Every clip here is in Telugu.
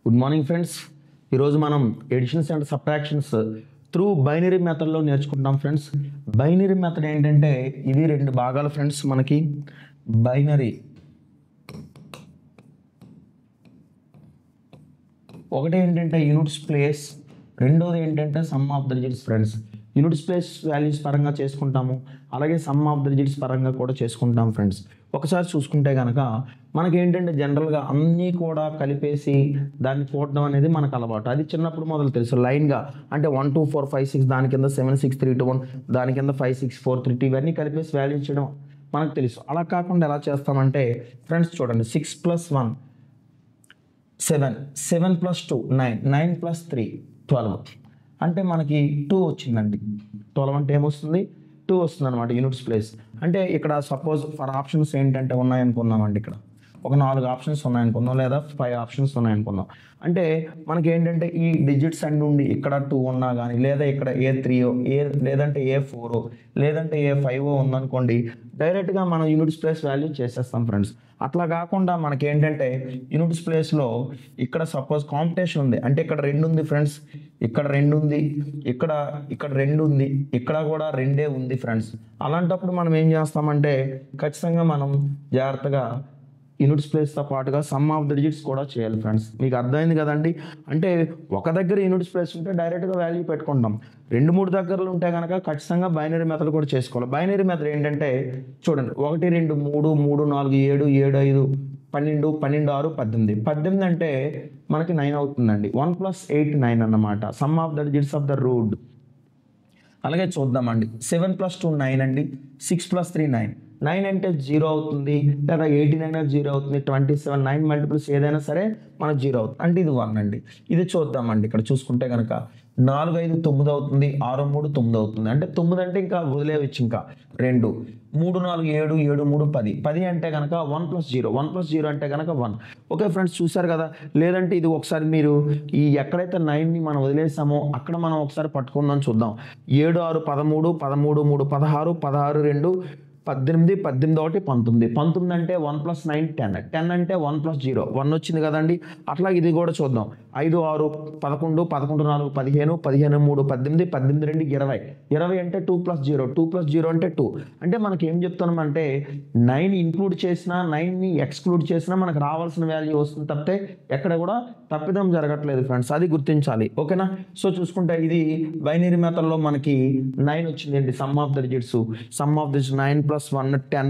Good morning friends. ఈరోజు మనం additions and subtractions through binary మెథడ్లో నేర్చుకుంటాం ఫ్రెండ్స్. బైనరీ మెథడ్ ఏంటంటే ఇవి రెండు భాగాలు ఫ్రెండ్స్. మనకి బైనరీ ఒకటి ఏంటంటే యూనిట్స్ ప్లేస్, రెండోది ఏంటంటే some of the digits friends. Units place values పరంగా చేసుకుంటాము, అలాగే సమ్ ఆఫ్ ద డిజిట్స్ పరంగా కూడా చేసుకుంటాం ఫ్రెండ్స్. ఒకసారి చూసుకుంటే కనుక మనకి ఏంటంటే జనరల్గా అన్నీ కూడా కలిపేసి దాన్ని చూడడం అనేది మనకు అలవాటు. అది చిన్నప్పుడు మొదలు తెలుసు లైన్గా, అంటే 1 2 4 5 6 దాని కింద 7 6 3 2 1 దాని కింద 5 6 4 3 2 ఇవన్నీ కలిపేసి వాల్యూ ఇచ్చడం మనకు తెలుసు. అలా కాకుండా ఎలా చేస్తామంటే ఫ్రెండ్స్ చూడండి, 6 + 1 7, 7 + 2 9, 9 + 3 12 అంటే మనకి 2 వచ్చిందండి. 12 అంటే ఏమొస్తుంది? 2 వస్తుంది అనమాట యూనిట్స్ ప్లేస్. అంటే ఇక్కడ సపోజ్ ఫర్ ఆప్షన్స్ ఏంటంటే ఉన్నాయనుకుందామండి, ఇక్కడ ఒక 4 ఆప్షన్స్ ఉన్నాయనుకుందాం, లేదా 5 ఆప్షన్స్ ఉన్నాయనుకుందాం. అంటే మనకి ఏంటంటే ఈ డిజిట్స్ అన్ని ఉండి ఇక్కడ 2 ఉన్నా కానీ, లేదా ఇక్కడ A3 లేదంటే A4 లేదంటే A5 ఉందనుకోండి, డైరెక్ట్గా మనం యూనిట్స్ ప్లేస్ వాల్యూ చేసేస్తాం ఫ్రెండ్స్. అట్లా కాకుండా మనకి ఏంటంటే యూనిట్స్ ప్లేస్లో ఇక్కడ సపోజ్ కాంపిటీషన్ ఉంది, అంటే ఇక్కడ 2 ఉంది ఫ్రెండ్స్, ఇక్కడ 2 ఉంది, ఇక్కడ 2 ఉంది, ఇక్కడ కూడా 2 ఉంది ఫ్రెండ్స్. అలాంటప్పుడు మనం ఏం చేస్తామంటే ఖచ్చితంగా మనం జాగ్రత్తగా యూనిట్స్ ప్లేస్తో పాటుగా సమ్ ఆఫ్ ద డిజిట్స్ కూడా చేయాలి ఫ్రెండ్స్. మీకు అర్థమైంది కదండి. అంటే ఒక దగ్గర యూనిట్స్ ప్లేస్ ఉంటే డైరెక్ట్గా వాల్యూ పెట్టుకుంటాం, 2 3 దగ్గరలు ఉంటే కనుక ఖచ్చితంగా బైనరీ మెథడ్ కూడా చేసుకోవాలి. బైనరీ మెథడ్ ఏంటంటే చూడండి, 1 2 3 3 4 7 7 5 12 12 6 18 18 అంటే మనకి 9 అవుతుందండి. 1 + 8 9 అన్నమాట. Some of the digits of the route. అలాగే చూద్దామండి, 7 + 2 9 అండి, 6 + 3 9. 9 అంటే 0 అవుతుంది, లేదా 89 0 అవుతుంది, 27 9 మల్టిపుల్స్ ఏదైనా సరే మనకు 0 అవుతుంది, అంటే ఇది 1 అండి. ఇది చూద్దామండి, ఇక్కడ చూసుకుంటే కనుక 4 5 9 అవుతుంది, 6 3 9 అవుతుంది, అంటే 9 అంటే ఇంకా వదిలేవచ్చు, ఇంకా 2 3 4 7 7 3 10 10 అంటే కనుక 1 + 0 1 + 0 అంటే కనుక 1. ఓకే ఫ్రెండ్స్, చూసారు కదా. లేదంటే ఇది ఒకసారి మీరు ఈ ఎక్కడైతే 9ని మనం వదిలేసామో అక్కడ మనం ఒకసారి పట్టుకుందాం, చూద్దాం. 7 6 13 13 3 16 16 2 18 18 1 19 19 అంటే 1 + 9 10 10 అంటే 1 + 0 1 వచ్చింది కదండి. అట్లా ఇది కూడా చూద్దాం. 5 6 11 11 4 15 15 3 18 18 2 20 20 అంటే 2 + 0 2 + 0 అంటే 2. అంటే మనకి ఏం చెప్తున్నామంటే 9 ఇంక్లూడ్ చేసినా 9ని ఎక్స్క్లూడ్ చేసినా మనకు రావాల్సిన వాల్యూ వస్తుంది తప్పితే ఎక్కడ కూడా తప్పిదం జరగట్లేదు ఫ్రెండ్స్, అది గుర్తించాలి. ఓకేనా. సో చూసుకుంటే ఇది బైనరీ మెథడ్లో మనకి 9 వచ్చిందండి. Some of the digits, some of this 9 + 1 10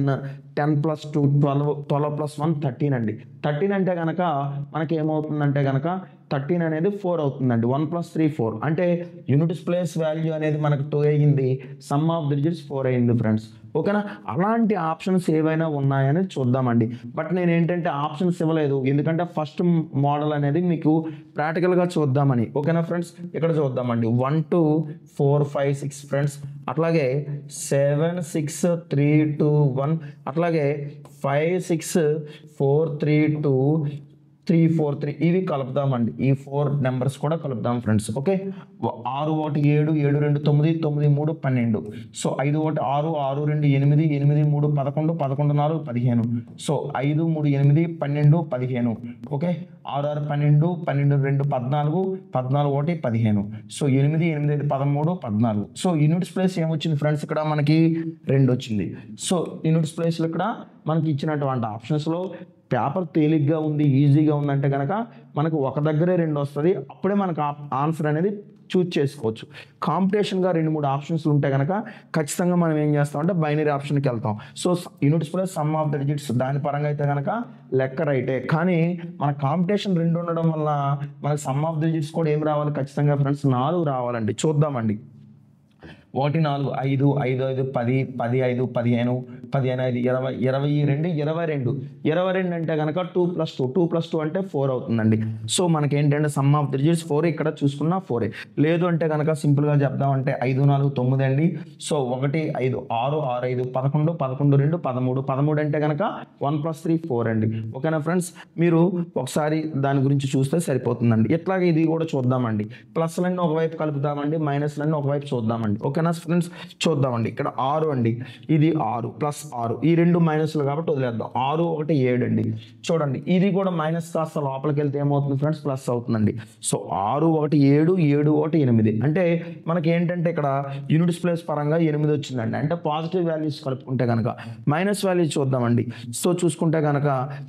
10 + 2 12 12 + 1 13 అండి. 13 అంటే కనుక మనకి ఏమవుతుందంటే కనుక 13 అనేది 4 అవుతుందండి. 1 + 3 4 అంటే యూనిట్స్ ప్లేస్ వాల్యూ అనేది మనకు 2 అయ్యింది, సమ్ ఆఫ్ ద డిజిట్స్ 4 అయ్యింది ఫ్రెండ్స్. ఓకేనా. అలాంటి ఆప్షన్స్ ఏవైనా ఉన్నాయని చూద్దామండి. బట్ నేను ఏంటంటే ఆప్షన్స్ ఇవ్వలేదు, ఎందుకంటే ఫస్ట్ మోడల్ అనేది మీకు ప్రాక్టికల్గా చూద్దామని. ఓకేనా ఫ్రెండ్స్, ఇక్కడ చూద్దామండి. 1 2 4 5 6 ఫ్రెండ్స్, అట్లాగే 7 6 3 2 1, అట్లాగే 5 6 4 3 2 3 4 3 ఇవి కలుపుదామండి. ఈ 4 నెంబర్స్ కూడా కలుపుదాం friends. Okay. 6 1 7 7 2 9 9 3 12. So 5 1 6 6 2 8 8 3 11 11 4 15. So 5 3 8 12 15. Okay. 6 6 12 12 2 14 14 1 15. So 8 8 13 14. So units place ఏమొచ్చింది ఫ్రెండ్స్, ఇక్కడ మనకి 2 వచ్చింది. సో యూనిట్స్ ప్లేస్లో ఇక్కడ మనకి ఇచ్చినటువంటి ఆప్షన్స్లో పేపర్ తేలిగ్గా ఉంది, ఈజీగా ఉందంటే కనుక మనకు ఒక దగ్గరే 2 వస్తుంది, అప్పుడే మనకు ఆన్సర్ అనేది చూజ్ చేసుకోవచ్చు. కాంపిటీషన్గా 2 3 ఆప్షన్స్ ఉంటే కనుక ఖచ్చితంగా మనం ఏం చేస్తామంటే బైనరీ ఆప్షన్కి వెళ్తాం. So units plus some of the digits దాని పరంగా అయితే కనుక లెక్క రైటే. కానీ మన కాంపిటీషన్ 2 ఉండడం వల్ల మనకు సమ్ ఆఫ్ ద డిజిట్స్ కూడా ఏం రావాలి, ఖచ్చితంగా ఫ్రెండ్స్ 4 రావాలండి. చూద్దామండి. 1 4 5 5 5 10 10 5 15 15 5 20 22 22 22 అంటే కనుక 2 + 2 2 + 2 అంటే 4 అవుతుందండి. సో మనకి ఏంటంటే సమ్ ఆఫ్ ద డిజిట్స్ 4, ఇక్కడ చూసుకున్నా 4. లేదు అంటే కనుక సింపుల్గా చెప్దామంటే 5 4 9 అండి. సో 1 5 6 6 5 11 11 2 13 13 అంటే కనుక 1 + 3 4 అండి. ఓకేనా ఫ్రెండ్స్, మీరు ఒకసారి దాని గురించి చూస్తే సరిపోతుందండి. ఇట్లాగే ఇది కూడా చూద్దామండి. ప్లస్లన్నీ ఒకవైపు కలుపుదామండి, మైనస్లన్నీ ఒకవైపు చూద్దామండి. ఓకేనా ఫ్రెండ్స్, చూద్దామండి. ఇక్కడ 6 అండి, ఇది 6 ప్లస్ 6 ఈ రెండు మైనస్లు కాబట్టి వదిలేద్దాం. 6 1 7 అండి. చూడండి ఇది కూడా మైనస్ కాస్త లోపలికి వెళ్తే ఏమవుతుంది ఫ్రెండ్స్, ప్లస్ అవుతుందండి. సో 6 1 7 7 1 8 అంటే మనకి ఏంటంటే ఇక్కడ యూనిట్స్ ప్లేస్ పరంగా 8 వచ్చిందండి. అంటే పాజిటివ్ వాల్యూస్ కలుపుకుంటే కనుక మైనస్ వాల్యూస్ చూద్దామండి. సో చూసుకుంటే కనుక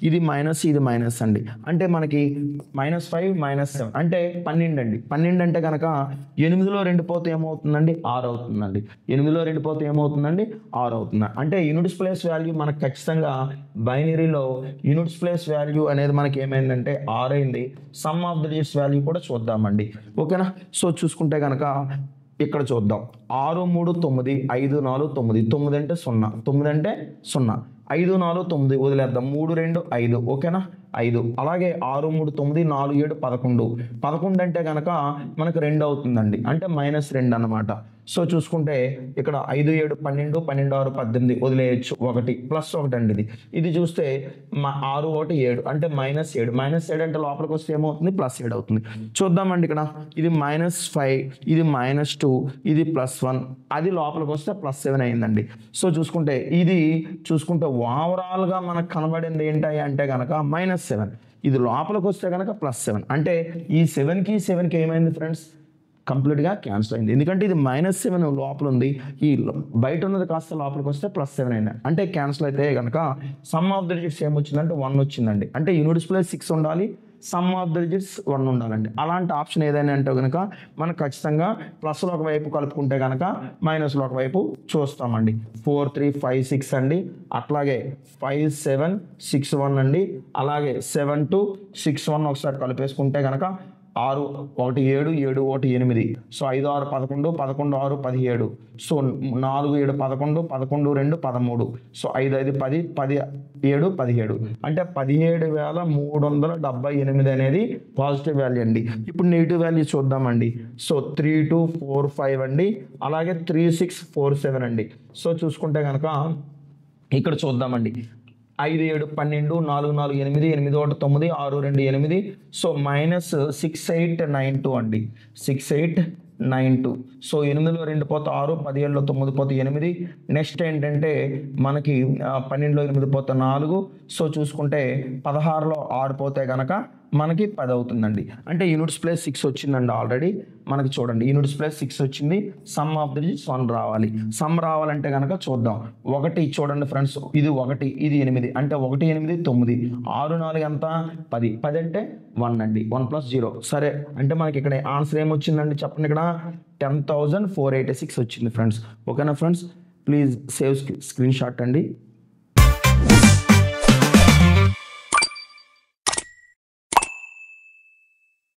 ఇది మైనస్ ఇది మైనస్ అండి. అంటే మనకి -5 -7 అంటే 12 అండి. 12 అంటే కనుక 8లో 2 పోతే ఏమవుతుందండి, 6 అవుతుందండి. 8లో 2 పోతే ఏమవుతుందండి, 6 అవుతుంది. అంటే యూనిట్స్ ప్లేస్ వాల్యూ మనకు ఖచ్చితంగా బైనరీలో యూనిట్స్ ప్లేస్ వాల్యూ అనేది మనకి ఏమైందంటే 6 అయింది. Some of the digits value కూడా చూద్దామండి. ఓకేనా. సో చూసుకుంటే కనుక ఇక్కడ చూద్దాం. 6 3 9 5 4 9 9 అంటే 0 9 అంటే 0 5 4 9 వదిలేద్దాం. 3 2 5 ఓకేనా 5. అలాగే 6 3 9 4 7 11 11 అంటే కనుక మనకు 2 అవుతుందండి. అంటే -2 అన్నమాట. సో చూసుకుంటే ఇక్కడ 5 7 12 12 6 18 వదిలేయచ్చు. 1 ప్లస్ 1 అండి. ఇది చూస్తే 6 1 7 అంటే -7 -7 అంటే లోపలికి వస్తే ఏమవుతుంది, +7 అవుతుంది. చూద్దామండి. ఇక్కడ ఇది -5 ఇది -2 ఇది +1 అది లోపలికి వస్తే +7 అయిందండి. సో చూసుకుంటే ఇది చూసుకుంటే ఓవరాల్గా మనకు కనబడింది ఏంటి అంటే కనుక -7. ఇది లోపలికి వస్తే కనుక +7 అంటే ఈ 7కి 7కి ఏమైంది ఫ్రెండ్స్, కంప్లీట్గా క్యాన్సిల్ అయింది. ఎందుకంటే ఇది -7 లోపల ఉంది, ఈ బయట ఉన్నది కాస్త లోపలికి వస్తే +7 అయింది. అంటే క్యాన్సిల్ అయితే కనుక సమ్ ఆఫ్ ద డిజిట్స్ ఏమొచ్చిందంటే 1 వచ్చిందండి. అంటే యూనిట్స్ ప్లేస్ 6 ఉండాలి, సమ్ ఆఫ్ ద డిజిట్స్ 1 ఉండాలండి. అలాంటి ఆప్షన్ ఏదైనా అంటే కనుక మనకు ఖచ్చితంగా ప్లస్లో ఒకవైపు కలుపుకుంటే కనుక మైనస్లో ఒకవైపు చూస్తామండి. 4 3 5 6 అండి. అట్లాగే 5 7 6 1 అండి. అలాగే 7 2 6 1 ఒకసారి కలిపేసుకుంటే కనుక 6 1 7 7 1 8. సో 5 6 11 11 6 17. సో 4 7 11 11 2 13. సో 5 5 10 10 7 17 అంటే 17,378 అనేది పాజిటివ్ వాల్యూ అండి. ఇప్పుడు నెగిటివ్ వాల్యూ చూద్దామండి. సో 3 2 4 5 అండి. అలాగే 3 6 4 7 అండి. సో చూసుకుంటే కనుక ఇక్కడ చూద్దామండి. 5 7 12 4 4 8 8 1 9 6 2 8. సో -6892 అండి. 6892. సో 8లో 2 పోతే 6 17లో 9 పోతే 8. నెక్స్ట్ ఏంటంటే మనకి 12లో 8 పోతే 4. సో చూసుకుంటే 16లో 6 పోతే కనుక మనకి 10 అవుతుందండి. అంటే యూనిట్స్ ప్లేస్ 6 వచ్చిందండి ఆల్రెడీ. మనకి చూడండి యూనిట్స్ ప్లేస్ 6 వచ్చింది. సమ్ ఆఫ్ ద డిజిట్స్ 1 రావాలి. సమ్ రావాలంటే కనుక చూద్దాం. 1 చూడండి ఫ్రెండ్స్, ఇది 1 ఇది 8 అంటే 1 8 9 6 4 ఎంత 10 10 అంటే 1 అండి. 1 + 0 సరే. అంటే మనకి ఇక్కడ ఆన్సర్ ఏమొచ్చిందండి చెప్పండి. ఇక్కడ 10,486 వచ్చింది ఫ్రెండ్స్. ఓకేనా friends, please save screen shot అండి.